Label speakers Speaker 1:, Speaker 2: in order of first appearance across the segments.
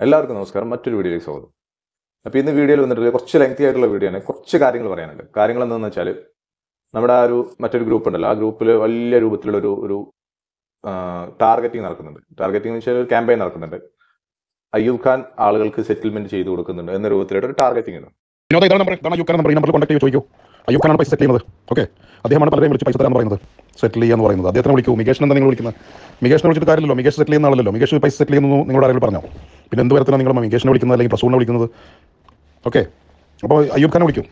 Speaker 1: എല്ലാവർക്കും നമസ്കാരം. മറ്റൊരു വീഡിയോയിലേക്ക് സ്വാഗതം. അപ്പോൾ ഇന്ന് വീഡിയോയിൽ വന്നിട്ട് കുറച്ച് ലെങ്തി ആയിട്ടുള്ള വീഡിയോ ആണ്. കുറച്ച് കാര്യങ്ങൾ പറയാനുണ്ട്. കാര്യങ്ങൾ എന്താണെന്ന് വെച്ചാൽ നമ്മുടെ മറ്റൊരു ഗ്രൂപ്പ് ഉണ്ടല്ലോ, ആ ഗ്രൂപ്പിൽ വലിയ രൂപത്തിലുള്ള ഒരു ടാർഗറ്റിംഗ് നടക്കുന്നുണ്ട്. ടാർഗറ്റിംഗ് എന്ന് വെച്ചാൽ ഒരു ക്യാമ്പയിൻ നടക്കുന്നുണ്ട്. അയ്യൂബ് ഖാൻ ആളുകൾക്ക് സെറ്റിൽമെന്റ് ചെയ്ത് കൊടുക്കുന്നുണ്ട് എന്ന രൂപത്തിലുള്ള ഒരു ടാർഗറ്റിംഗ് ഉണ്ട്.
Speaker 2: അയ്യൂബ് ഖാനാണ് ചോദിക്കൂ. അയ്യൂബ് ഖാനാണ് പൈസ സെറ്റിൽ ചെയ്യുന്നത്. ഓക്കെ, അദ്ദേഹമാണ് പലരെയും വിളിച്ച് പൈസ തരാന്ന് പറയുന്നത്, സെറ്റിൽ ചെയ്യാന്ന് പറയുന്നത്. അദ്ദേഹത്തിന് വിളിക്കൂ. മികേഷിനെ എന്താ നിങ്ങൾ വിളിക്കുന്നത്? മികേഷിനെ വിളിച്ചിട്ട് കാര്യമില്ലല്ലോ. മികേഷ് സെറ്റിൽ ചെയ്യുന്ന ആളല്ലോ. മികേഷ് പൈസ സെറ്റിൽ ചെയ്യുന്നു നിങ്ങളുടെ ആരെങ്കിലും പറഞ്ഞോ? പിന്നെ എന്ത് തരത്തിലാണ് നിങ്ങൾ മികേഷിനെ വിളിക്കുന്നത് അല്ലെങ്കിൽ പ്രസൂണിനെ വിളിക്കുന്നത്? ഓക്കെ, അപ്പോൾ അയ്യൂബ് ഖാനെ വിളിക്കൂ.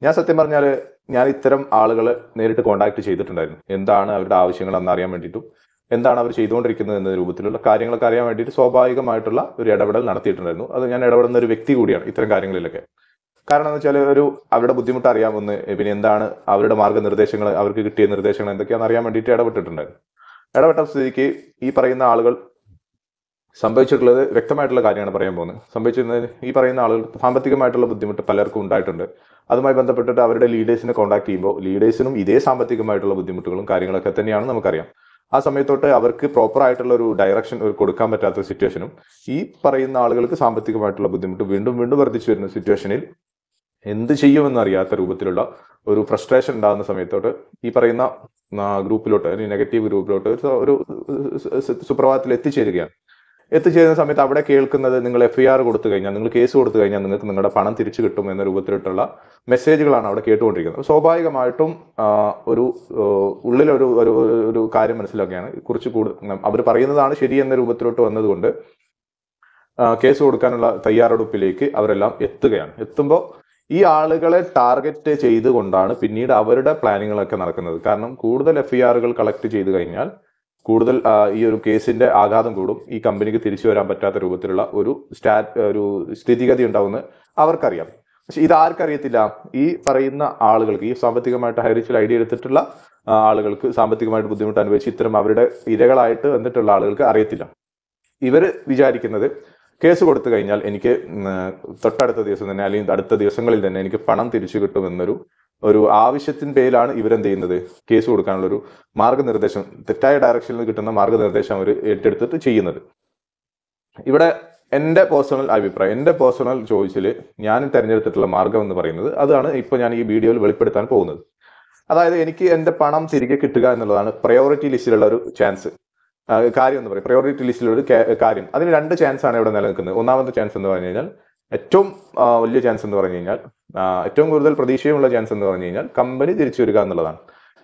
Speaker 1: ഞാൻ സത്യം പറഞ്ഞാൽ ഞാൻ ഇത്തരം ആളുകളെ നേരിട്ട് കോൺടാക്ട് ചെയ്തിട്ടുണ്ടായിരുന്നു. എന്താണ് അവരുടെ ആവശ്യങ്ങൾ എന്നറിയാൻ വേണ്ടിയിട്ടും എന്താണ് അവർ ചെയ്തുകൊണ്ടിരിക്കുന്നത് എന്ന രൂപത്തിലുള്ള കാര്യങ്ങളൊക്കെ അറിയാൻ വേണ്ടിയിട്ട് സ്വാഭാവികമായിട്ടുള്ള ഒരു ഇടപെടൽ നടത്തിയിട്ടുണ്ടായിരുന്നു. അത് ഞാൻ ഇടപെടുന്ന ഒരു വ്യക്തി കൂടിയാണ് ഇത്തരം കാര്യങ്ങളിലൊക്കെ. കാരണം എന്ന് വെച്ചാൽ അവരുടെ ബുദ്ധിമുട്ട് അറിയാമെന്ന്, പിന്നെ എന്താണ് അവരുടെ മാർഗ്ഗനിർദ്ദേശങ്ങൾ, അവർക്ക് കിട്ടിയ നിർദ്ദേശങ്ങൾ എന്തൊക്കെയാണെന്ന് അറിയാൻ വേണ്ടിയിട്ട് ഇടപെട്ടിട്ടുണ്ടായിരുന്നു. ഇടപെട്ട സ്ഥിതിക്ക് ഈ പറയുന്ന ആളുകൾ സംഭവിച്ചിട്ടുള്ളത് വ്യക്തമായിട്ടുള്ള കാര്യമാണ് പറയാൻ പോകുന്നത്. സംഭവിച്ചിരുന്നത്, ഈ പറയുന്ന ആളുകൾ സാമ്പത്തികമായിട്ടുള്ള ബുദ്ധിമുട്ട് പലർക്കും ഉണ്ടായിട്ടുണ്ട്. അതുമായി ബന്ധപ്പെട്ടിട്ട് അവരുടെ ലീഡേഴ്സിനെ കോൺടാക്ട് ചെയ്യുമ്പോൾ ലീഡേഴ്സിനും ഇതേ സാമ്പത്തികമായിട്ടുള്ള ബുദ്ധിമുട്ടുകളും കാര്യങ്ങളൊക്കെ തന്നെയാണ് നമുക്കറിയാം. ആ സമയത്തോട്ട് അവർക്ക് പ്രോപ്പർ ആയിട്ടുള്ള ഒരു ഡയറക്ഷൻ കൊടുക്കാൻ പറ്റാത്ത സിറ്റുവേഷനും ഈ പറയുന്ന ആളുകൾക്ക് സാമ്പത്തികമായിട്ടുള്ള ബുദ്ധിമുട്ട് വീണ്ടും വീണ്ടും വർദ്ധിച്ചു വരുന്ന സിറ്റുവേഷനിൽ എന്ത് ചെയ്യുമെന്ന് അറിയാത്ത രൂപത്തിലുള്ള ഒരു ഫ്രസ്ട്രേഷൻ ഉണ്ടാകുന്ന സമയത്തോട്ട് ഈ പറയുന്ന ഗ്രൂപ്പിലോട്ട്, നെഗറ്റീവ് ഗ്രൂപ്പിലോട്ട് ഒരു സുപ്രഭാതത്തിൽ എത്തിച്ചേരുന്ന സമയത്ത് അവിടെ കേൾക്കുന്നത്, നിങ്ങൾ FIR കൊടുത്തു കഴിഞ്ഞാൽ, നിങ്ങൾ കേസ് കൊടുത്തു കഴിഞ്ഞാൽ നിങ്ങൾക്ക് നിങ്ങളുടെ പണം തിരിച്ചു കിട്ടും എന്ന രൂപത്തിലുള്ള മെസ്സേജുകളാണ് അവിടെ കേട്ടുകൊണ്ടിരിക്കുന്നത്. സ്വാഭാവികമായിട്ടും ഉള്ളിലൊരു ഒരു കാര്യം മനസ്സിലാക്കുകയാണ്, കുറച്ച് അവർ പറയുന്നതാണ് ശരി എന്ന രൂപത്തിലോട്ട് വന്നതുകൊണ്ട് കേസ് കൊടുക്കാനുള്ള തയ്യാറെടുപ്പിലേക്ക് അവരെല്ലാം എത്തുമ്പോൾ ഈ ആളുകളെ ടാർഗറ്റ് ചെയ്തുകൊണ്ടാണ് പിന്നീട് അവരുടെ പ്ലാനിങ്ങുകളൊക്കെ നടക്കുന്നത്. കാരണം കൂടുതൽ FIRകൾ കളക്ട് ചെയ്ത് കഴിഞ്ഞാൽ കൂടുതൽ ഈ ഒരു കേസിന്റെ ആഘാതം കൂടും. ഈ കമ്പനിക്ക് തിരിച്ചു വരാൻ പറ്റാത്ത രൂപത്തിലുള്ള ഒരു സ്ഥിതിഗതി ഉണ്ടാവുമെന്ന് അവർക്കറിയാം. പക്ഷെ ഇതാർക്കറിയത്തില്ല? ഈ പറയുന്ന ആളുകൾക്ക്, ഈ സാമ്പത്തികമായിട്ട് ഹൈറിച്ചിൽ ഐഡിയ എടുത്തിട്ടുള്ള ആളുകൾക്ക്, സാമ്പത്തികമായിട്ട് ബുദ്ധിമുട്ട് അനുഭവിച്ച് ഇത്തരം അവരുടെ ഇരകളായിട്ട് വന്നിട്ടുള്ള ആളുകൾക്ക് അറിയത്തില്ല. ഇവർ വിചാരിക്കുന്നത് കേസ് കൊടുത്തു കഴിഞ്ഞാൽ എനിക്ക് തൊട്ടടുത്ത ദിവസം തന്നെ അല്ലെങ്കിൽ അടുത്ത ദിവസങ്ങളിൽ തന്നെ എനിക്ക് പണം തിരിച്ചു കിട്ടുമെന്നൊരു ആവശ്യത്തിന് പേരിലാണ് ഇവരെന്ത് ചെയ്യുന്നത്, കേസ് കൊടുക്കാനുള്ള ഒരു മാർഗ്ഗനിർദ്ദേശം, തെറ്റായ ഡയറക്ഷനിൽ കിട്ടുന്ന മാർഗ്ഗനിർദ്ദേശം അവർ ഏറ്റെടുത്തിട്ട് ചെയ്യുന്നത്. ഇവിടെ എൻ്റെ പേഴ്സണൽ അഭിപ്രായം, എൻ്റെ പേഴ്സണൽ ചോയ്സിൽ ഞാൻ തിരഞ്ഞെടുത്തിട്ടുള്ള മാർഗം എന്ന് പറയുന്നത് അതാണ് ഇപ്പോൾ ഞാൻ ഈ വീഡിയോയിൽ വെളിപ്പെടുത്താൻ പോകുന്നത്. അതായത് എനിക്ക് എൻ്റെ പണം തിരികെ കിട്ടുക എന്നുള്ളതാണ് പ്രയോറിറ്റി ലിസ്റ്റിലുള്ള ഒരു കാര്യം എന്ന് പറയും. പ്രയോറിറ്റി ലിസ്റ്റിലുള്ള ഒരു കാര്യം. അതിന് 2 ചാൻസ് ആണ് ഇവിടെ നിലനിൽക്കുന്നത്. ഒന്നാമത്തെ ചാൻസ് എന്ന് പറഞ്ഞു കഴിഞ്ഞാൽ, ഏറ്റവും വലിയ ചാൻസ് എന്ന് പറഞ്ഞു കഴിഞ്ഞാൽ, ഏറ്റവും കൂടുതൽ പ്രതീക്ഷയുമുള്ള ചാൻസ് എന്ന് പറഞ്ഞു കഴിഞ്ഞാൽ കമ്പനി തിരിച്ചു വരിക എന്നുള്ളതാണ്.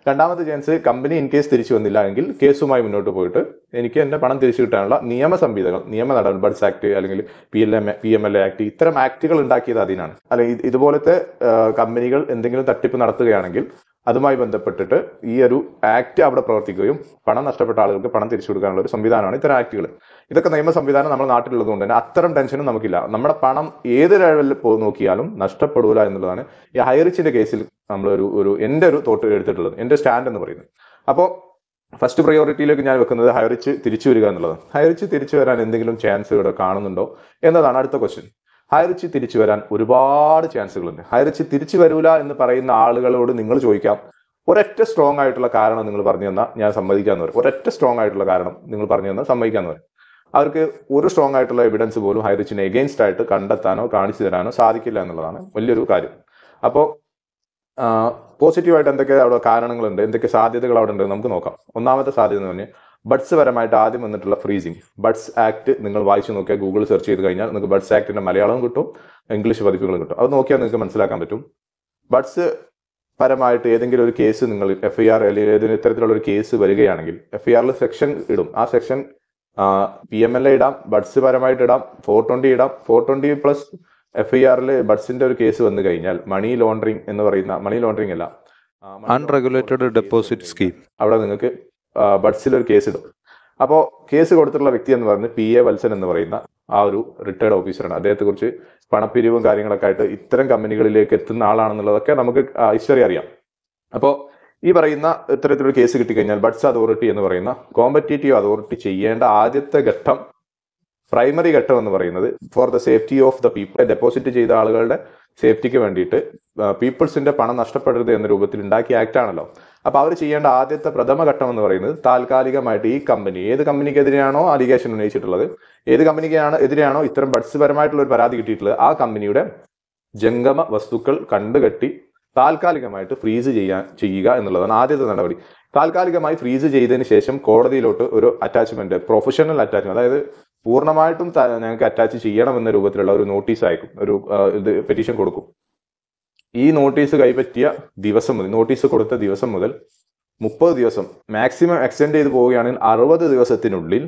Speaker 1: രണ്ടാമത്തെ ചാൻസ്, കമ്പനി ഇൻ കേസ് തിരിച്ചു വന്നില്ല എങ്കിൽ കേസുമായി മുന്നോട്ട് പോയിട്ട് എനിക്ക് എൻ്റെ പണം തിരിച്ചു കിട്ടാനുള്ള നിയമ നടപടി, ബഡ്സ് ആക്ട് അല്ലെങ്കിൽ PMLA ആക്ട്, ഇത്തരം ആക്ടുകൾ ഉണ്ടാക്കിയത് അതിനാണ്. അല്ലെങ്കിൽ ഇതുപോലത്തെ കമ്പനികൾ എന്തെങ്കിലും തട്ടിപ്പ് നടത്തുകയാണെങ്കിൽ അതുമായി ബന്ധപ്പെട്ടിട്ട് ഈ ഒരു ആക്ട് അവിടെ പ്രവർത്തിക്കുകയും പണം നഷ്ടപ്പെട്ട ആളുകൾക്ക് പണം തിരിച്ചു കൊടുക്കാനുള്ള ഒരു സംവിധാനമാണ് ഇത്തരം ആക്ടുകൾ. ഇതൊക്കെ നിയമ സംവിധാനം നമ്മുടെ നാട്ടിലുള്ളത് കൊണ്ട് തന്നെ അത്തരം ടെൻഷനും നമുക്കില്ല. നമ്മുടെ പണം ഏത് ലെവലിൽ നോക്കിയാലും നഷ്ടപ്പെടൂല എന്നുള്ളതാണ് ഈ ഹൈറിച്ചിന്റെ കേസിൽ നമ്മൾ എൻ്റെ ഒരു തോട്ട് എടുത്തിട്ടുള്ളത്, എൻ്റെ സ്റ്റാൻഡ് എന്ന് പറയുന്നത്. അപ്പോൾ ഫസ്റ്റ് പ്രയോറിറ്റിയിലേക്ക് ഞാൻ വെക്കുന്നത് ഹൈറിച്ച് തിരിച്ചു വരിക എന്നുള്ളതാണ്. ഹൈറിച്ച് തിരിച്ചു വരാൻ എന്തെങ്കിലും ചാൻസ് ഇവിടെ കാണുന്നുണ്ടോ എന്നതാണ് അടുത്ത ക്വസ്റ്റ്യൻ. ഹൈറിച്ച് തിരിച്ചു വരാൻ ഒരുപാട് ചാൻസുകളുണ്ട്. ഹൈറിച്ച് തിരിച്ചു വരൂല എന്ന് പറയുന്ന ആളുകളോട് നിങ്ങൾ ചോദിക്കാം, ഒരൊറ്റ സ്ട്രോങ് ആയിട്ടുള്ള കാരണം നിങ്ങൾ പറഞ്ഞു തന്നാൽ ഞാൻ സമ്മതിക്കാന്ന് പറയും. ഒരൊറ്റ സ്ട്രോങ് ആയിട്ടുള്ള കാരണം നിങ്ങൾ പറഞ്ഞു തന്നാൽ സമ്മതിക്കാന്ന് പറയും. അവർക്ക് ഒരു സ്ട്രോങ് ആയിട്ടുള്ള എവിഡൻസ് പോലും ഹൈറിച്ചിനെ എഗെയിൻസ്റ്റ് ആയിട്ട് കണ്ടെത്താനോ കാണിച്ചു തരാനോ സാധിക്കില്ല എന്നുള്ളതാണ് വലിയൊരു കാര്യം. അപ്പോൾ പോസിറ്റീവായിട്ട് എന്തൊക്കെ അവിടെ കാരണങ്ങളുണ്ട്, എന്തൊക്കെ സാധ്യതകൾ അവിടെ ഉണ്ട് നമുക്ക് നോക്കാം. ഒന്നാമത്തെ സാധ്യത എന്ന് പറഞ്ഞാൽ ബഡ്സ് പരമായിട്ട് ആദ്യം വന്നിട്ടുള്ള ഫ്രീസിങ്. ബഡ്സ് ആക്ട് നിങ്ങൾ വായിച്ചു നോക്കിയാൽ, ഗൂഗിൾ സെർച്ച് ചെയ്ത് കഴിഞ്ഞാൽ നിങ്ങൾക്ക് ബഡ്സ് ആക്ടിന്റെ മലയാളവും കിട്ടും, ഇംഗ്ലീഷ് പതിപ്പുകളും കിട്ടും. അത് നോക്കിയാൽ നിങ്ങൾക്ക് മനസ്സിലാക്കാൻ പറ്റും. ബഡ്സ് പരമായിട്ട് ഏതെങ്കിലും ഒരു കേസ് നിങ്ങൾ FIR അല്ലെങ്കിൽ ഏതെങ്കിലും ഇത്തരത്തിലുള്ള ഒരു കേസ് വരികയാണെങ്കിൽ FIRൽ സെക്ഷൻ ഇടും. ആ സെക്ഷൻ PMLA ഇടാം, ബഡ്സ് പരമായിട്ട് ഇടാം, 420 ഇടാം. 420+ FIRൽ ബഡ്സിന്റെ ഒരു കേസ് വന്നു കഴിഞ്ഞാൽ മണി ലോണ്ടറിങ് എന്ന് പറയുന്ന, മണി ലോണ്ടറിങ് അല്ല,
Speaker 3: അൺറെഗുലേറ്റഡ് ഡെപ്പോസിറ്റ് സ്കീം,
Speaker 1: അവിടെ നിങ്ങൾക്ക് ബഡ്സിൽ ഒരു കേസ് ഇടും. അപ്പോൾ കേസ് കൊടുത്തിട്ടുള്ള വ്യക്തി എന്ന് പറയുന്നത് PA വത്സൻ എന്ന് പറയുന്ന ആ ഒരു റിട്ടയർഡ് ഓഫീസറാണ്. അദ്ദേഹത്തെ കുറിച്ച് പണപ്പിരിവും കാര്യങ്ങളൊക്കെ ആയിട്ട് ഇത്തരം കമ്പനികളിലേക്ക് എത്തുന്ന ആളാണെന്നുള്ളതൊക്കെ നമുക്ക് ഹിസ്റ്ററി അറിയാം. അപ്പോൾ ഈ പറയുന്ന ഇത്തരത്തിലൊരു കേസ് കിട്ടിക്കഴിഞ്ഞാൽ ബഡ്സ് അതോറിറ്റി എന്ന് പറയുന്ന കോമ്പറ്റേറ്റീവ് അതോറിറ്റി ചെയ്യേണ്ട ആദ്യത്തെ ഘട്ടം, പ്രൈമറി ഘട്ടം എന്ന് പറയുന്നത് for the safety of the people, deposit ചെയ്ത ആളുകളുടെ സേഫ്റ്റിക്ക് വേണ്ടിയിട്ട് പീപ്പിൾസിന്റെ പണം നഷ്ടപ്പെടരുത് എന്ന രൂപത്തിൽ ഉണ്ടാക്കിയ ആക്ട് ആണല്ലോ. അപ്പോൾ അവർ ചെയ്യേണ്ട ആദ്യത്തെ പ്രഥമ ഘട്ടം എന്ന് പറയുന്നത് താൽക്കാലികമായിട്ട് ഈ കമ്പനി, ഏത് കമ്പനിക്കെതിരെയാണോ അലിഗേഷൻ ഉന്നയിച്ചിട്ടുള്ളത്, ഏത് കമ്പനിക്കാണ് എതിരെയാണോ ഇത്തരം ബഡ്സ് പരമായിട്ടുള്ള ഒരു പരാതി കിട്ടിയിട്ടുള്ളത്, ആ കമ്പനിയുടെ ജംഗമ വസ്തുക്കൾ കണ്ടുകെട്ടി താൽക്കാലികമായിട്ട് ഫ്രീസ് ചെയ്യുക എന്നുള്ളതാണ് ആദ്യത്തെ നടപടി. താൽക്കാലികമായി ഫ്രീസ് ചെയ്തതിന് ശേഷം കോടതിയിലോട്ട് ഒരു അറ്റാച്ച്മെന്റ്, പ്രൊഫഷണൽ അറ്റാച്ച്മെന്റ്, അതായത് പൂർണ്ണമായിട്ടും ഞങ്ങൾക്ക് അറ്റാച്ച് ചെയ്യണം എന്ന രൂപത്തിലുള്ള ഒരു നോട്ടീസ് അയക്കും, ഒരു പെറ്റീഷൻ കൊടുക്കും. ഈ നോട്ടീസ് കൈപ്പറ്റിയ ദിവസം മുതൽ, നോട്ടീസ് കൊടുത്ത ദിവസം മുതൽ 30 ദിവസം, മാക്സിമം എക്സ്റ്റെൻഡ് ചെയ്ത് പോവുകയാണെങ്കിൽ 60 ദിവസത്തിനുള്ളിൽ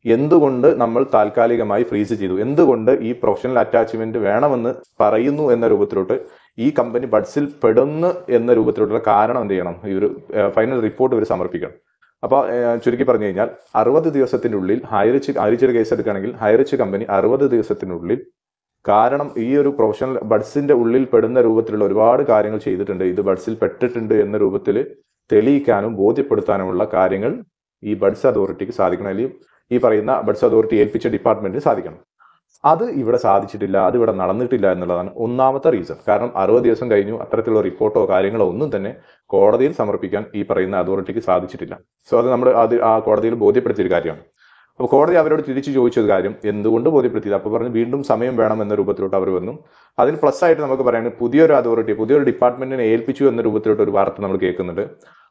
Speaker 1: എന്തുകൊണ്ട് നമ്മൾ താൽക്കാലികമായി ഫ്രീസ് ചെയ്തു, എന്തുകൊണ്ട് ഈ പ്രൊഫഷണൽ അറ്റാച്ച്മെന്റ് വേണമെന്ന് പറയുന്നു എന്ന രൂപത്തിലോട്ട്, ഈ കമ്പനി ബഡ്സിൽ പെടുന്നു എന്ന രൂപത്തിലോട്ടുള്ള കാരണം എന്ത് ചെയ്യണം, ഈ ഒരു ഫൈനൽ റിപ്പോർട്ട് ഇവർ സമർപ്പിക്കണം. അപ്പോൾ ചുരുക്കി പറഞ്ഞു കഴിഞ്ഞാൽ 60 ദിവസത്തിനുള്ളിൽ ഹൈറിച്ച് കേസ് എടുക്കുകയാണെങ്കിൽ ഹൈറിച്ച് കമ്പനി 60 ദിവസത്തിനുള്ളിൽ, കാരണം ഈ ഒരു പ്രൊഫഷണൽ ബഡ്സിന്റെ ഉള്ളിൽ പെടുന്ന രൂപത്തിലുള്ള ഒരുപാട് കാര്യങ്ങൾ ചെയ്തിട്ടുണ്ട്, ഇത് ബഡ്സിൽ പെട്ടിട്ടുണ്ട് എന്ന രൂപത്തിൽ തെളിയിക്കാനും ബോധ്യപ്പെടുത്താനുമുള്ള കാര്യങ്ങൾ ഈ ബഡ്സ് അതോറിറ്റിക്ക് സാധിക്കണം, അല്ലെങ്കിൽ ഈ പറയുന്ന ബഡ്സ് അതോറിറ്റി ഏൽപ്പിച്ച ഡിപ്പാർട്ട്മെന്റിന് സാധിക്കണം. അത് ഇവിടെ സാധിച്ചിട്ടില്ല, അത് ഇവിടെ നടന്നിട്ടില്ല എന്നുള്ളതാണ് ഒന്നാമത്തെ റീസൺ. കാരണം 60 ദിവസം കഴിഞ്ഞു, അത്തരത്തിലുള്ള റിപ്പോർട്ടോ കാര്യങ്ങളോ ഒന്നും തന്നെ കോടതിയിൽ സമർപ്പിക്കാൻ ഈ പറയുന്ന അതോറിറ്റിക്ക് സാധിച്ചിട്ടില്ല. സോ അത് ആ കോടതിയിൽ ബോധ്യപ്പെടുത്തിയൊരു കാര്യമാണ്. അപ്പോൾ കോടതി അവരോട് തിരിച്ചു ചോദിച്ചത് കാര്യം എന്തുകൊണ്ട് ബോധ്യപ്പെടുത്തിയത്, അപ്പോൾ പറഞ്ഞു വീണ്ടും സമയം വേണം എന്ന രൂപത്തിലോട്ട് അവർ വന്നു. അതിന് പ്ലസ് ആയിട്ട് നമുക്ക് പറയുന്നത് പുതിയൊരു അതോറിറ്റി, പുതിയൊരു ഡിപ്പാർട്ട്മെന്റിനെ ഏൽപ്പിച്ചു എന്ന രൂപത്തിലോട്ട് ഒരു വാർത്ത നമ്മൾ കേൾക്കുന്നുണ്ട്.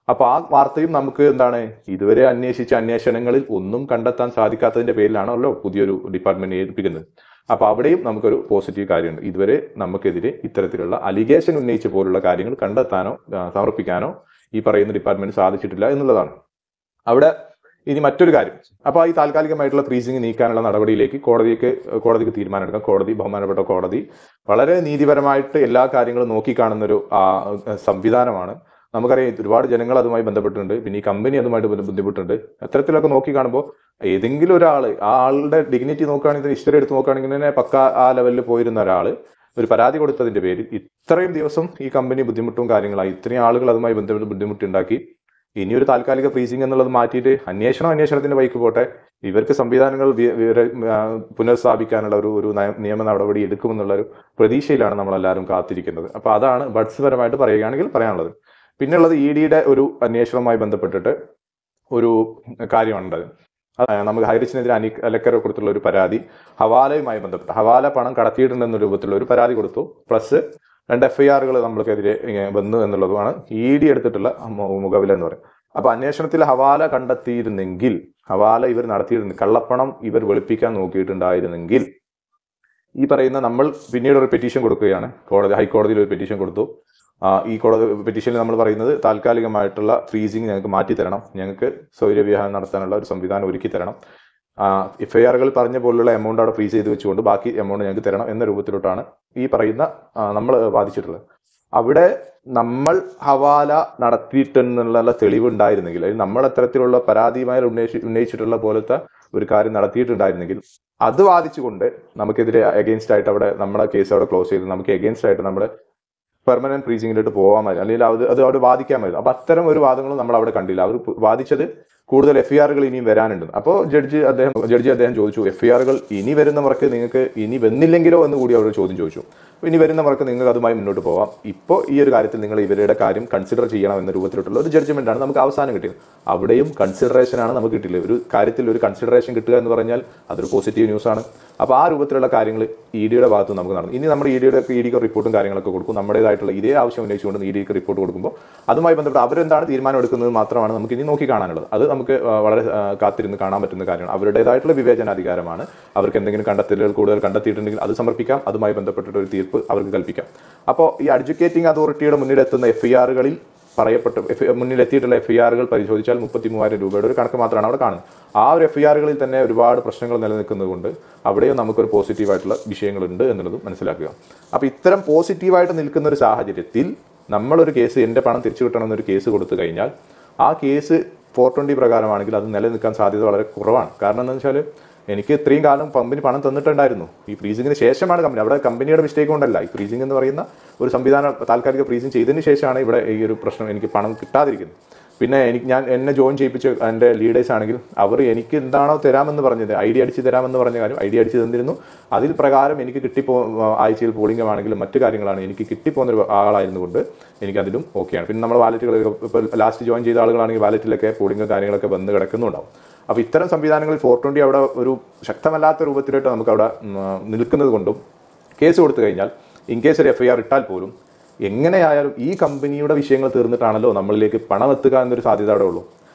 Speaker 1: അപ്പോൾ ആ വാർത്തയും നമുക്ക് എന്താണ്, ഇതുവരെ അന്വേഷിച്ച അന്വേഷണങ്ങളിൽ ഒന്നും കണ്ടെത്താൻ സാധിക്കാത്തതിന്റെ പേരിലാണല്ലോ പുതിയൊരു ഡിപ്പാർട്ട്മെന്റ് ഏൽപ്പിക്കുന്നത്. അപ്പോൾ അവിടെയും നമുക്കൊരു പോസിറ്റീവ് കാര്യമുണ്ട്, ഇതുവരെ നമുക്കെതിരെ ഇത്തരത്തിലുള്ള അലിഗേഷൻ ഉന്നയിച്ച പോലുള്ള കാര്യങ്ങൾ കണ്ടെത്താനോ സമർപ്പിക്കാനോ ഈ പറയുന്ന ഡിപ്പാർട്ട്മെന്റ് സാധിച്ചിട്ടില്ല എന്നുള്ളതാണ്. അവിടെ ഇനി മറ്റൊരു കാര്യം, അപ്പോൾ ഈ താൽക്കാലികമായിട്ടുള്ള ഫ്രീസിംഗ് നീക്കാനുള്ള നടപടിയിലേക്ക് കോടതിക്ക് തീരുമാനമെടുക്കാം. ബഹുമാനപ്പെട്ട കോടതി വളരെ നീതിപരമായിട്ട് എല്ലാ കാര്യങ്ങളും നോക്കിക്കാണുന്നൊരു സംവിധാനമാണ്. നമുക്കറിയാം ഒരുപാട് ജനങ്ങൾ അതുമായി ബന്ധപ്പെട്ടിട്ടുണ്ട്, പിന്നെ ഈ കമ്പനി അതുമായിട്ട് ബുദ്ധിമുട്ടുണ്ട്. അത്തരത്തിലൊക്കെ നോക്കി കാണുമ്പോൾ ഏതെങ്കിലും ഒരാൾ, ആ ആളുടെ ഡിഗ്നിറ്റി നോക്കുകയാണെങ്കിൽ, ഹിസ്റ്ററി എടുത്ത് നോക്കുകയാണെങ്കിൽ തന്നെ പക്ക ആ ലെവലിൽ പോയിരുന്ന ഒരാൾ ഒരു പരാതി കൊടുത്തതിന്റെ പേരിൽ ഇത്രയും ദിവസം ഈ കമ്പനി ബുദ്ധിമുട്ടും കാര്യങ്ങളായി, ഇത്രയും ആളുകൾ അതുമായി ബന്ധപ്പെട്ട് ബുദ്ധിമുട്ടുണ്ടാക്കി, ഇനിയൊരു താൽക്കാലിക ഫ്രീസിംഗ് എന്നുള്ളത് മാറ്റിയിട്ട് അന്വേഷണത്തിന്റെ വഴിക്ക് പോട്ടെ, ഇവർക്ക് സംവിധാനങ്ങൾ പുനഃസ്ഥാപിക്കാനുള്ള ഒരു നിയമ നടപടി എടുക്കുമെന്നുള്ള ഒരു പ്രതീക്ഷയിലാണ് നമ്മളെല്ലാവരും കാത്തിരിക്കുന്നത്. അപ്പോൾ അതാണ് ബഡ്സ് പരമായിട്ട് പറയുകയാണെങ്കിൽ പറയാനുള്ളത്. പിന്നെയുള്ളത് EDയുടെ ഒരു അന്വേഷണവുമായി ബന്ധപ്പെട്ടിട്ട് ഒരു കാര്യമുണ്ടത്. നമുക്ക് ഹൈറിച്ചിനെതിരെ അലക്കരെ കൊടുത്തുള്ള ഒരു പരാതി ഹവാലയുമായി ബന്ധപ്പെട്ട്, ഹവാല പണം കടത്തിയിട്ടുണ്ടെന്ന രൂപത്തിലുള്ള ഒരു പരാതി കൊടുത്തു, പ്ലസ് 2 FIRകൾ നമ്മൾക്കെതിരെ വന്നു എന്നുള്ളതുമാണ് ED എടുത്തിട്ടുള്ള മുഖവില എന്ന് പറയും. അപ്പൊ അന്വേഷണത്തിൽ ഹവാല കണ്ടെത്തിയിരുന്നെങ്കിൽ, ഹവാല ഇവർ നടത്തിയിരുന്നെങ്കിൽ, കള്ളപ്പണം ഇവർ വെളുപ്പിക്കാൻ നോക്കിയിട്ടുണ്ടായിരുന്നെങ്കിൽ, ഈ പറയുന്ന നമ്മൾ പിന്നീട് ഒരു പെറ്റീഷൻ കൊടുക്കുകയാണ്, ഹൈക്കോടതിയിൽ ഒരു പെറ്റീഷൻ കൊടുത്തു. ഈ പെറ്റീഷനിൽ നമ്മൾ പറയുന്നത് താൽക്കാലികമായിട്ടുള്ള ഫ്രീസിങ് ഞങ്ങൾക്ക് മാറ്റിത്തരണം, ഞങ്ങൾക്ക് സൗകര്യവിഹാരം നടത്താനുള്ള ഒരു സംവിധാനം ഒരുക്കി തരണം, FIRകൾ പറഞ്ഞ പോലുള്ള എമൗണ്ട് അവിടെ ഫ്രീസ് ചെയ്ത് വെച്ചുകൊണ്ട് ബാക്കി എമൗണ്ട് ഞങ്ങൾക്ക് തരണം എന്ന രൂപത്തിലോട്ടാണ് ഈ പറയുന്ന നമ്മൾ വാദിച്ചിട്ടുള്ളത്. അവിടെ നമ്മൾ ഹവാല നടത്തിയിട്ടെന്നുള്ള തെളിവ് ഉണ്ടായിരുന്നെങ്കിൽ, അല്ലെങ്കിൽ നമ്മൾ അത്തരത്തിലുള്ള പരാതിയുമായി ഉന്നയിച്ചിട്ടുള്ള പോലത്തെ ഒരു കാര്യം നടത്തിയിട്ടുണ്ടായിരുന്നെങ്കിൽ, അത് വാദിച്ചുകൊണ്ട് നമുക്കെതിരെ അഗെയിൻസ്റ്റ് ആയിട്ട് അവിടെ നമ്മുടെ കേസ് അവിടെ ക്ലോസ് ചെയ്ത് നമുക്ക് അഗെയിൻസ്റ്റ് ആയിട്ട് നമ്മുടെ പെർമനന്റ് ഫ്രീസിംഗിലോട്ട് പോകാൻ മതി, അല്ലെങ്കിൽ അത് അവിടെ വാദിക്കാൻ മതി. അപ്പൊ അത്തരം ഒരു വാദങ്ങളും നമ്മൾ അവിടെ കണ്ടില്ല. അവർ വാദിച്ചത് കൂടുതൽ FIRകൾ ഇനിയും വരാനുണ്ട്. അപ്പോൾ ജഡ്ജി അദ്ദേഹം ചോദിച്ചു, FIRകൾ ഇനി വരുന്നവർക്ക് നിങ്ങൾക്ക് ഇനി വന്നില്ലെങ്കിലോ എന്ന് കൂടി അവർ ചോദ്യം ചോദിച്ചു. ഇനി വരുന്നവർക്ക് നിങ്ങൾക്ക് അതുമായി മുന്നോട്ട് പോകാം, ഇപ്പോൾ ഈ ഒരു കാര്യത്തിൽ നിങ്ങൾ ഇവരുടെ കാര്യം കൺസിഡർ ചെയ്യണം എന്ന രൂപത്തിലുള്ള ഒരു ജഡ്ജ്മെന്റ് ആണ് നമുക്ക് അവസാനം കിട്ടിയത്. അവിടെയും കൺസിഡറേഷനാണ് നമുക്ക് കിട്ടില്ല. ഒരു കാര്യത്തിൽ ഒരു കൺസിഡറേഷൻ കിട്ടുക എന്ന് പറഞ്ഞാൽ അതൊരു പോസിറ്റീവ് ന്യൂസാണ്. അപ്പോൾ ആ രൂപത്തിലുള്ള കാര്യങ്ങൾ EDയുടെ ഭാഗത്ത് നമുക്ക് നടന്നു. ഇനി നമ്മൾ EDക്ക് റിപ്പോർട്ടും കാര്യങ്ങളൊക്കെ കൊടുക്കും, നമ്മുടേതായിട്ടുള്ള ഇതേ ആവശ്യം ഉന്നയിച്ചുകൊണ്ട് EDക്ക് റിപ്പോർട്ട് കൊടുക്കുമ്പോൾ അതുമായി ബന്ധപ്പെട്ട് അവരെന്താണ് തീരുമാനം എടുക്കുന്നത് മാത്രമാണ് നമുക്ക് ഇനി നോക്കി കാണാനുള്ളത്. അത് നമുക്ക് വളരെ കാത്തിരുന്ന് കാണാൻ പറ്റുന്ന കാര്യമാണ്. അവരുടേതായിട്ടുള്ള വിവേചനാധികാരമാണ്. അവർക്ക് എന്തെങ്കിലും കണ്ടെത്തലുകൾ കൂടുതൽ കണ്ടെത്തിയിട്ടുണ്ടെങ്കിൽ അത് സമർപ്പിക്കാം, അതുമായി ബന്ധപ്പെട്ടിട്ട് ഒരു തീർപ്പ് അവർക്ക് കൽപ്പിക്കാം. അപ്പോൾ ഈ അഡ്ജുക്കേറ്റിംഗ് അതോറിറ്റിയുടെ മുന്നിലെത്തുന്ന FIRകളിൽ മുന്നിലെത്തിയിട്ടുള്ള FIRകൾ പരിശോധിച്ചാൽ 33,000 രൂപയുടെ ഒരു കണക്ക് മാത്രമാണ് അവിടെ കാണുന്നത്. ആ ഒരു FIRകളിൽ തന്നെ ഒരുപാട് പ്രശ്നങ്ങൾ നിലനിൽക്കുന്നത് കൊണ്ട് അവിടെയും നമുക്കൊരു പോസിറ്റീവായിട്ടുള്ള വിഷയങ്ങളുണ്ട് എന്നുള്ളത് മനസ്സിലാക്കുക. അപ്പോൾ ഇത്തരം പോസിറ്റീവായിട്ട് നിൽക്കുന്ന ഒരു സാഹചര്യത്തിൽ നമ്മളൊരു കേസ്, എൻ്റെ പണം തിരിച്ചു കിട്ടണമെന്നൊരു കേസ് കൊടുത്തു കഴിഞ്ഞാൽ ആ കേസ് 420 പ്രകാരമാണെങ്കിൽ അത് നിലനിൽക്കാൻ സാധ്യത വളരെ കുറവാണ്. കാരണം എന്താണെന്ന് വെച്ചാൽ എനിക്ക് ഇത്രയും കാലം കമ്പനി പണം തന്നിട്ടുണ്ടായിരുന്നു, ഈ ഫ്രീസിങ്ങിന് ശേഷമാണ് അവിടെ കമ്പനിയുടെ മിസ്റ്റേക്ക് കൊണ്ടല്ല, ഈ ഫ്രീസിംഗ് എന്ന് പറയുന്ന ഒരു സംവിധാനം താൽക്കാലിക ഫ്രീസിംഗ് ചെയ്തതിന് ശേഷമാണ് ഇവിടെ ഈ ഒരു പ്രശ്നം എനിക്ക് പണം കിട്ടാതിരിക്കുന്നത്. പിന്നെ എന്നെ ജോയിൻ ചെയ്യിപ്പിച്ച എൻ്റെ ലീഡേഴ്സ് ആണെങ്കിൽ അവർ എനിക്ക് എന്താണോ തരാമെന്ന് പറഞ്ഞത്, ID അടിച്ച് തരാമെന്ന് പറഞ്ഞ കാര്യം ID അടിച്ച് തന്നിരുന്നു. അതിൽ പ്രകാരം എനിക്ക് ആഴ്ചയിൽ പോളിംഗ് ആണെങ്കിലും മറ്റു കാര്യങ്ങളാണ് എനിക്ക് കിട്ടിപ്പോകുന്ന ആളായിരുന്നു കൊണ്ട് എനിക്കതിലും ഓക്കെയാണ്. പിന്നെ നമ്മൾ വാലറ്റുകളൊക്കെ ഇപ്പോൾ ലാസ്റ്റ് ജോയിൻ ചെയ്ത ആളുകളാണെങ്കിൽ വാലറ്റിലൊക്കെ പോളിംഗ് കാര്യങ്ങളൊക്കെ വന്ന് കിടക്കുന്നുണ്ടാവും. അപ്പോൾ ഇത്തരം സംവിധാനങ്ങളിൽ 420 അവിടെ ഒരു ശക്തമല്ലാത്ത രൂപത്തിലോട്ട് നമുക്ക് അവിടെ നിൽക്കുന്നത് കൊണ്ടും കേസ് കൊടുത്തു കഴിഞ്ഞാൽ ഇൻ കേസ് ഒരു FIR ഇട്ടാൽ പോലും എങ്ങനെയായാലും ഈ കമ്പനിയുടെ വിഷയങ്ങൾ തീർന്നിട്ടാണല്ലോ നമ്മളിലേക്ക് പണം എത്തുക എന്നൊരു സാധ്യത അവിടെ ഉള്ളൂ.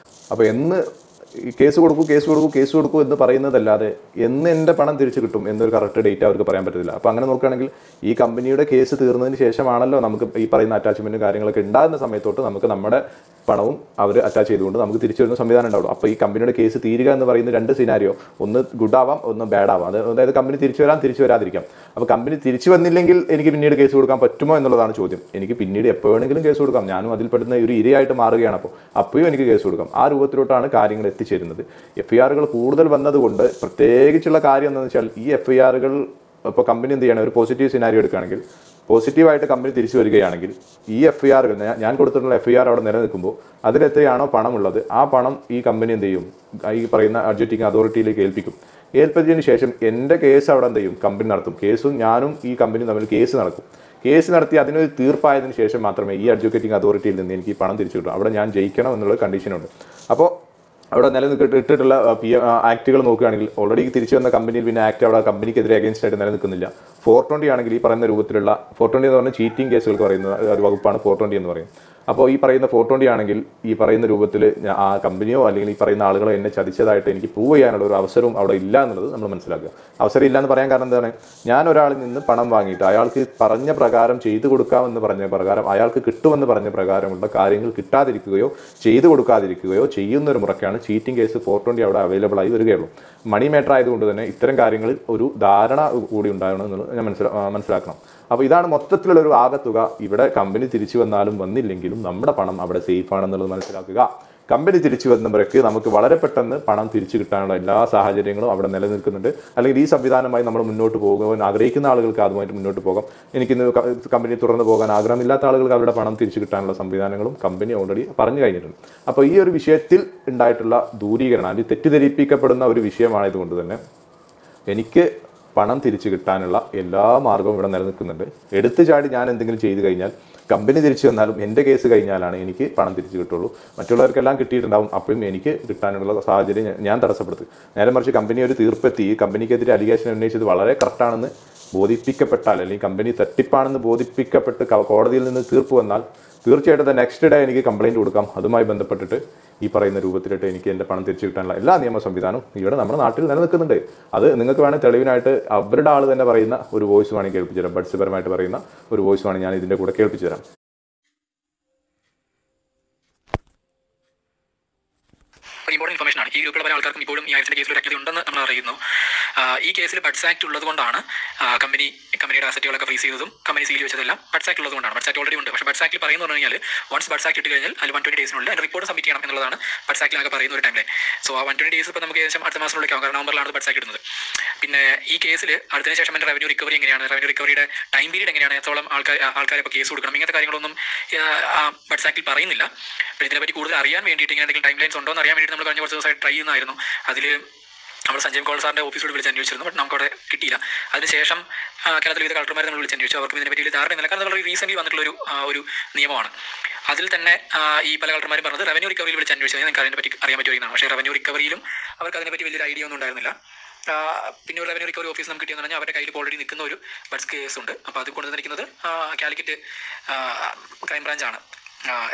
Speaker 1: അപ്പോൾ കേസ് കൊടുക്കൂ എന്ന് പറയുന്നതല്ലാതെ എന്ന് എൻ്റെ പണം തിരിച്ചു കിട്ടും എന്നൊരു കറക്റ്റ് ഡേറ്റ് അവർക്ക് പറയാൻ പറ്റത്തില്ല. അപ്പോൾ അങ്ങനെ നോക്കുകയാണെങ്കിൽ ഈ കമ്പനിയുടെ കേസ് തീർന്നതിന് ശേഷമാണല്ലോ നമുക്ക് ഈ പറയുന്ന അറ്റാച്ച്മെൻറ്റും കാര്യങ്ങളൊക്കെ ഉണ്ടാകുന്ന സമയത്തോട്ട് നമുക്ക് നമ്മുടെ പണവും അവർ അറ്റാച്ച് ചെയ്തുകൊണ്ട് നമുക്ക് തിരിച്ചു വരുന്ന സംവിധാനം ഉണ്ടാവുള്ളൂ. അപ്പോൾ ഈ കമ്പനിയുടെ കേസ് തീരുക എന്ന് പറയുന്ന 2 സിനാരിയോ, ഒന്ന് ഗുഡ് ആവാം, ഒന്ന് ബാഡ് ആവാം. അതായത് കമ്പനി തിരിച്ചു വരാതിരിക്കാം. അപ്പോൾ കമ്പനി തിരിച്ചു വന്നില്ലെങ്കിൽ എനിക്ക് പിന്നീട് കേസ് കൊടുക്കാൻ പറ്റുമോ എന്നുള്ളതാണ് ചോദ്യം. എനിക്ക് പിന്നീട് എപ്പോൾ വേണമെങ്കിലും കേസ് കൊടുക്കാം. ഞാനും അതിൽ പെടുന്ന ഒരു ഇരയായിട്ട് മാറുകയാണ്. അപ്പോഴും എനിക്ക് കേസ് കൊടുക്കാം. ആ രൂപത്തിലോട്ടാണ് കാര്യങ്ങൾ എത്തിച്ചേരുന്നത്. FIRകൾ കൂടുതൽ വന്നതുകൊണ്ട് പ്രത്യേകിച്ചുള്ള കാര്യം എന്താണെന്ന് വെച്ചാൽ ഈ FIRകൾ ഇപ്പോൾ കമ്പനി എന്ത് ചെയ്യണം, ഒരു പോസിറ്റീവ് സിനാരിയോ എടുക്കുകയാണെങ്കിൽ, പോസിറ്റീവായിട്ട് കമ്പനി തിരിച്ചു വരികയാണെങ്കിൽ ഈ FIRകൾ ഞാൻ കൊടുത്തിട്ടുള്ള FIR അവിടെ നിലനിൽക്കുമ്പോൾ അതിലെത്രയാണോ പണമുള്ളത് ആ പണം ഈ കമ്പനി എന്ത് ചെയ്യും, ഈ പറയുന്ന അഡ്ജുഡിറ്റിംഗ് അതോറിറ്റിയിലേക്ക് ഏൽപ്പിച്ചതിന് ശേഷം എൻ്റെ കേസ് അവിടെ എന്ത് ചെയ്യും, കമ്പനി നടത്തും. കേസും ഞാനും ഈ കമ്പനിയും തമ്മിൽ കേസ് നടക്കും. കേസ് നടത്തി അതിനൊരു തീർപ്പായതിനു ശേഷം മാത്രമേ ഈ അഡ്ജുഡിറ്റിംഗ് അതോറിറ്റിയിൽ നിന്ന് എനിക്ക് ഈ പണം തിരിച്ചു കിട്ടും. അവിടെ ഞാൻ ജയിക്കണം എന്നുള്ള കണ്ടീഷനുണ്ട്. അപ്പോൾ അവിടെ നിലനിൽക്കിട്ടുള്ള ആക്ടുകൾ നോക്കുകയാണെങ്കിൽ ഓൾറെഡി തിരിച്ചു വന്ന കമ്പനിയിൽ പിന്നെ ആക്ട് അവിടെ കമ്പനിക്കെതിരെ അഗേൻസ്റ്റ് ആയിട്ട് നിലനിൽക്കുന്നില്ല. 420 ആണെങ്കിൽ ഈ പറയുന്ന രൂപത്തിലുള്ള 420 എന്ന് പറഞ്ഞാൽ ചീറ്റിംഗ് കേസുകൾക്ക് പറയുന്ന ഒരു വകുപ്പാണ് 420 എന്ന് പറയും. അപ്പോൾ ഈ പറയുന്ന 420 ആണെങ്കിൽ ഈ പറയുന്ന രൂപത്തിൽ ആ കമ്പനിയോ അല്ലെങ്കിൽ ഈ പറയുന്ന ആളുകളോ എന്നെ ചതിച്ചതായിട്ട് എനിക്ക് പ്രൂവ് ചെയ്യാനുള്ള ഒരു അവസരവും അവിടെ ഇല്ല എന്നുള്ളത് നമ്മൾ മനസ്സിലാക്കുക. അവസരം ഇല്ല എന്ന് പറയാൻ കാരണം എന്താണ്, ഞാൻ ഒരാളിൽ നിന്ന് പണം വാങ്ങിയിട്ട് അയാൾക്ക് പറഞ്ഞ പ്രകാരം ചെയ്തു കൊടുക്കാമെന്ന് പറഞ്ഞ പ്രകാരം അയാൾക്ക് കിട്ടുമെന്ന് പറഞ്ഞ പ്രകാരമുള്ള കാര്യങ്ങൾ കിട്ടാതിരിക്കുകയോ ചെയ്തു കൊടുക്കാതിരിക്കുകയോ ചെയ്യുന്ന ഒരു മുറയ്ക്കാണ് ചീറ്റിംഗ് കേസ് 420 അവിടെ അവൈലബിൾ ആയി വരികയുള്ളൂ. മണി മേറ്റർ ആയതുകൊണ്ട് തന്നെ ഇത്തരം കാര്യങ്ങളിൽ ഒരു ധാരണ കൂടി ഉണ്ടാകണം എന്നുള്ളത് ഞാൻ മനസ്സിലാക്കണം. അപ്പോൾ ഇതാണ് മൊത്തത്തിലുള്ള ഒരു ആകത്തുക. ഇവിടെ കമ്പനി തിരിച്ചു വന്നാലും വന്നില്ലെങ്കിലും നമ്മുടെ പണം അവിടെ സേഫ് ആണെന്നുള്ളത് മനസ്സിലാക്കുക. കമ്പനി തിരിച്ചു വരുന്നവർക്ക് നമുക്ക് വളരെ പെട്ടെന്ന് പണം തിരിച്ചു കിട്ടാനുള്ള എല്ലാ സാഹചര്യങ്ങളും അവിടെ നിലനിൽക്കുന്നുണ്ട്. അല്ലെങ്കിൽ ഈ സംവിധാനമായി നമ്മൾ മുന്നോട്ട് പോകാൻ ആഗ്രഹിക്കുന്ന ആളുകൾക്ക് അതുമായിട്ട് മുന്നോട്ട് പോകാം. എനിക്കിന്ന് കമ്പനി തുറന്നു പോകാൻ ആഗ്രഹമില്ലാത്ത ആളുകൾക്ക് അവരുടെ പണം തിരിച്ചു കിട്ടാനുള്ള സംവിധാനങ്ങളും കമ്പനി ഓൾറെഡി പറഞ്ഞു കഴിഞ്ഞിട്ടുണ്ട്. അപ്പോൾ ഈ ഒരു വിഷയത്തിൽ ഉണ്ടായിട്ടുള്ള ദൂരീകരണം, അല്ലെങ്കിൽ തെറ്റിദ്ധരിപ്പിക്കപ്പെടുന്ന ഒരു വിഷയമായതുകൊണ്ട് തന്നെ എനിക്ക് പണം തിരിച്ചു കിട്ടാനുള്ള എല്ലാ മാർഗവും ഇവിടെ നിലനിൽക്കുന്നുണ്ട്. എടുത്തു ചാടി ഞാൻ എന്തെങ്കിലും ചെയ്തു കഴിഞ്ഞാൽ കമ്പനി തിരിച്ചു വന്നാലും എൻ്റെ കേസ് കഴിഞ്ഞാലാണ് എനിക്ക് പണം തിരിച്ചു കിട്ടുള്ളൂ. മറ്റുള്ളവർക്കെല്ലാം കിട്ടിയിട്ടുണ്ടാവും, അപ്പോഴും എനിക്ക് കിട്ടാനുള്ള സാഹചര്യം ഞാൻ തടസ്സപ്പെടുത്തും. നേരെ മറിച്ച് കമ്പനി ഒരു തീർപ്പെത്തി കമ്പനിക്കെതിരെ അലിഗേഷൻ ഉന്നയിച്ചത് വളരെ കറക്റ്റാണെന്ന് ബോധിപ്പിക്കപ്പെട്ടാൽ, അല്ലെങ്കിൽ കമ്പനി തട്ടിപ്പാണെന്ന് ബോധിപ്പിക്കപ്പെട്ട് കോടതിയിൽ നിന്ന് തീർപ്പ് വന്നാൽ തീർച്ചയായിട്ടും നെക്സ്റ്റ് ഡേ എനിക്ക് കംപ്ലയിൻറ്റ് കൊടുക്കാം. അതുമായി ബന്ധപ്പെട്ടിട്ട് ഈ പറയുന്ന രൂപത്തിലിട്ട് എനിക്ക് എൻ്റെ പണം തിരിച്ചു കിട്ടാനുള്ള എല്ലാ നിയമ സംവിധാനവും ഇവിടെ നമ്മുടെ നാട്ടിൽ നിലനിൽക്കുന്നുണ്ട്. അത് നിങ്ങൾക്ക് വേണമെങ്കിൽ തെളിവിനായിട്ട് അവരുടെ ആൾ തന്നെ പറയുന്ന ഒരു വോയിസ് വേണമെങ്കിൽ കേൾപ്പിച്ചു തരാം. ബഡ്സ്പരമായിട്ട് പറയുന്ന ഒരു വോയിസ് വേണമെങ്കിൽ ഞാൻ ഇതിൻ്റെ കൂടെ കേൾപ്പിച്ചു തരാം.
Speaker 4: ഇമ്പോർട്ടൻറ്റ് ഇൻഫർമേഷൻ ആണ്. ഈ ഗ്രൂപ്പിലെ പല ആൾക്കാർക്കും ഇപ്പോഴും ഈ ആക്സിഡന്റ് കേസിൽ ഒരു അജ്ഞത ഉണ്ടെന്ന് നമ്മൾ അറിയുന്നു. ഈ കേസിൽ ബഡ്സ് ആക്ട് ഉള്ളതുകൊണ്ടാണ് കമ്പനിയുടെ അസറ്റുകളൊക്കെ ഫ്രീസ് ചെയ്തതും കമ്പനി സീൽ വെച്ചതെല്ലാം ബഡ്സ് ആക്ട് ഉള്ളതുകൊണ്ടാണ്. ബഡ്സ് ആക്ട് ഓൾറെഡി ഉണ്ട്. പക്ഷേ ബഡ്സ് ആക്ടിൽ പറയുന്നത് പറഞ്ഞു കഴിഞ്ഞാൽ വൺസ് ബഡ്സ് ആക്ട് ഇട്ട് കഴിഞ്ഞാൽ അതിൽ 120 ഡേയ്സിനുള്ളിൽ അതിൻ്റെ റിപ്പോർട്ട് സബ്മിറ്റ് ചെയ്യണം എന്നുള്ളതാണ് ബഡ്സ് ആക്ടിലൊക്കെ പറയുന്ന ഒരു ടൈം ലൈൻ. സോ ആ 120 ഡേയ്സ് ഇപ്പോൾ നമുക്ക് ഏകദേശം അടുത്ത മാസത്തിനുള്ളിൽ ആവും. കാരണം നവംബറിലാണ് ബഡ്സ് ആക്ട് ഇടുന്നത്. പിന്നെ ഈ കേസിൽ അടുത്തതിന് ശേഷം എൻ്റെ റവന്യൂ റിക്കവറി എങ്ങനെയാണ്, റവന്യൂ റിക്കവറിയുടെ ടൈം പീരീഡ് എങ്ങനെയാണ്, എത്രത്തോളം ആൾക്കാരെ ഇപ്പോൾ കേസ് കൊടുക്കണം, ഇങ്ങനത്തെ കാര്യങ്ങളൊന്നും ബഡ്സ് ആക്ടിൽ പറയുന്നില്ല. അപ്പോൾ ഇതിനെപ്പറ്റി കൂടുതൽ അറിയാൻ വേണ്ടിയിട്ട് ഇങ്ങനെ എന്തെങ്കിലും ടൈം ലൈൻസ് ഉണ്ടോ എന്ന് അറിയാൻ വേണ്ടിയിട്ട് നമ്മൾ കഴിഞ്ഞ കുറച്ച് ദിവസമായിട്ട് ട്രൈ ചെയ്യുന്നതായിരുന്നു. അതിൽ നമ്മൾ സഞ്ജയ് കോൾ സാറിൻ്റെ ഓഫീസോട് വിളിച്ച് അന്വേഷിച്ചിരുന്നു. ബട്ട് നമുക്കവിടെ കിട്ടിയില്ല. അതിനുശേഷം കേരളത്തിൽ വിവിധ കളക്ടർമാരെ നമ്മൾ വിളിച്ച് അന്വേഷിച്ചു. അവർക്ക് ഇതിനെപ്പറ്റി ധാരണയില്ല. കാരണം നമ്മൾ റീസെൻ്റ്ലി വന്നിട്ടുള്ള ഒരു നിയമമാണ്. അതിൽ തന്നെ ഈ പല കളക്ടർമാരും പറഞ്ഞത് റവന്യൂ റിക്കവറിയിൽ വിളിച്ച് അന്വേഷിച്ചാൽ നിങ്ങൾക്ക് അതിനെപ്പറ്റി അറിയാൻ പറ്റുമെന്നാണ്. പക്ഷേ റവന്യൂ റിക്കവറിയിലും അവർക്ക് അതിനെപ്പറ്റി വലിയൊരു ഐഡിയ ഒന്നും ഉണ്ടായിരുന്നില്ല. പിന്നെ ഒരു റവന്യൂ റിക്കവറി ഓഫീസ് നമുക്ക് കിട്ടിയെന്ന് പറഞ്ഞാൽ അവരുടെ കയ്യിൽ ഓൾറെഡി നിൽക്കുന്ന ഒരു ബഡ്സ് കേസ് ഉണ്ട്. അപ്പോൾ അത് കൊണ്ടുവന്നിരിക്കുന്നത് കാലിക്കറ്റ് ക്രൈംബ്രാഞ്ചാണ്,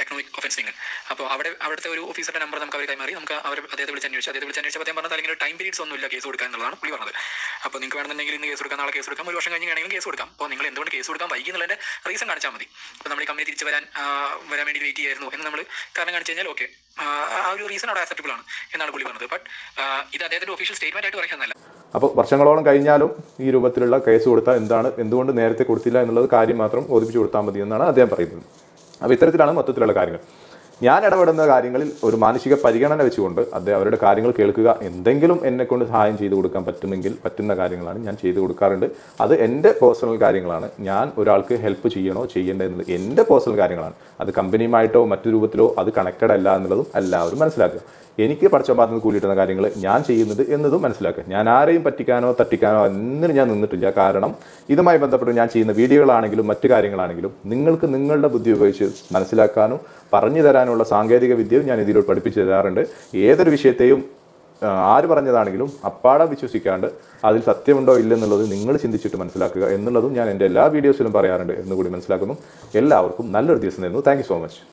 Speaker 4: എക്കണോമിക് ഒഫൻസ് വിങ്. അപ്പോൾ അവിടുത്തെ ഒരു ഓഫീസറുടെ നമ്പർ നമുക്ക് അവർ കൈമാറി. നമുക്ക് അദ്ദേഹത്തെ വിളിച്ച് അന്വേഷിച്ചപ്പോൾ അദ്ദേഹം പറഞ്ഞാൽ അല്ലെങ്കിൽ ടൈം പീരീഡ്സ് ഒന്നും ഇല്ല കേസ് കൊടുക്കാൻ എന്നുള്ളതാണ് പുള്ളി പറഞ്ഞത്. അപ്പോൾ നിങ്ങൾക്ക് വേണമെന്നുണ്ടെങ്കിൽ ഇന്ന് കേസ് കൊടുക്കാം, നാളെ കേസ് കൊടുക്കാം, ഒരു വർഷം കഴിഞ്ഞ് വേണമെങ്കിലും കേസ് കൊടുക്കാം. അപ്പോൾ നിങ്ങൾ എന്തുകൊണ്ട് കേസ് കൊടുക്കാൻ വൈകി എന്നുള്ളതിൻ്റെ റീസൺ കാണിച്ചാൽ മതി. അപ്പോൾ നമ്മൾ ഈ കമ്പനി തിരിച്ച് വരാൻ വേണ്ടി വെയിറ്റ് ചെയ്യായിരുന്നു എന്ന് നമ്മൾ കാരണം കാണിച്ചു കഴിഞ്ഞാൽ ഓക്കെ, ആ ഒരു റീസൺ അവിടെ ആക്സെപ്റ്റബിൾ ആണ് എന്നാണ് പുള്ളി പറഞ്ഞത്. ബട്ട് ഇത് അദ്ദേഹത്തിൻ്റെ ഒഫീഷ്യൽ സ്റ്റേറ്റ്മെന്റ് ആയിട്ട് പറയുന്നതല്ല.
Speaker 1: അപ്പോൾ വർഷങ്ങളോളം കഴിഞ്ഞാലും ഈ രൂപത്തിലുള്ള കേസ് കൊടുത്താൽ എന്തുകൊണ്ട് നേരത്തെ കൊടുത്തില്ല എന്നുള്ളത് കാര്യം മാത്രം ബോധിപ്പിച്ച് കൊടുത്താൽ മതി എന്നാണ് അദ്ദേഹം പറയുന്നത്. അപ്പോൾ ഇത്തരത്തിലാണ് മൊത്തത്തിലുള്ള കാര്യങ്ങൾ. ഞാൻ ഇടപെടുന്ന കാര്യങ്ങളിൽ ഒരു മാനസിക പരിഗണന വെച്ചുകൊണ്ട് അവരുടെ കാര്യങ്ങൾ കേൾക്കുക, എന്തെങ്കിലും എന്നെക്കൊണ്ട് സഹായം ചെയ്തു കൊടുക്കാൻ പറ്റുന്ന കാര്യങ്ങളാണ് ഞാൻ ചെയ്തു കൊടുക്കാറുണ്ട്. അത് എൻ്റെ പേഴ്സണൽ കാര്യങ്ങളാണ്. ഞാൻ ഒരാൾക്ക് ഹെൽപ്പ് ചെയ്യണോ ചെയ്യേണ്ടതെന്നുള്ളത് എൻ്റെ പേഴ്സണൽ കാര്യങ്ങളാണ്. അത് കമ്പനിയുമായിട്ടോ മറ്റു രൂപത്തിലോ അത് കണക്റ്റഡ് അല്ല എന്നുള്ളതും എല്ലാവരും മനസ്സിലാക്കുക. എനിക്ക് പടച്ചോമ്പാത്തുന്ന കൂലിയിട്ടുന്ന കാര്യങ്ങൾ ഞാൻ ചെയ്യുന്നത് എന്നതും മനസ്സിലാക്കുക. ഞാൻ ആരെയും പറ്റിക്കാനോ തട്ടിക്കാനോ എന്നിനും ഞാൻ നിന്നിട്ടില്ല. കാരണം ഇതുമായി ബന്ധപ്പെട്ട് ഞാൻ ചെയ്യുന്ന വീഡിയോകളാണെങ്കിലും മറ്റു കാര്യങ്ങളാണെങ്കിലും നിങ്ങൾക്ക് നിങ്ങളുടെ ബുദ്ധി ഉപയോഗിച്ച് മനസ്സിലാക്കാനും പറഞ്ഞു തരാനുള്ള സാങ്കേതിക വിദ്യയും ഞാൻ ഇതിലൂടെ പഠിപ്പിച്ചു തരാറുണ്ട്. ഏതൊരു വിഷയത്തെയും ആര് പറഞ്ഞതാണെങ്കിലും അപ്പാടെ വിശ്വസിക്കാണ്ട് അതിൽ സത്യമുണ്ടോ ഇല്ലെന്നുള്ളത് നിങ്ങൾ ചിന്തിച്ചിട്ട് മനസ്സിലാക്കുക എന്നുള്ളതും ഞാൻ എൻ്റെ എല്ലാ വീഡിയോസിലും പറയാറുണ്ട് എന്നുകൂടി മനസ്സിലാക്കുന്നു. എല്ലാവർക്കും നല്ലൊരു ദിവസം തരുന്നു. Thank you so much.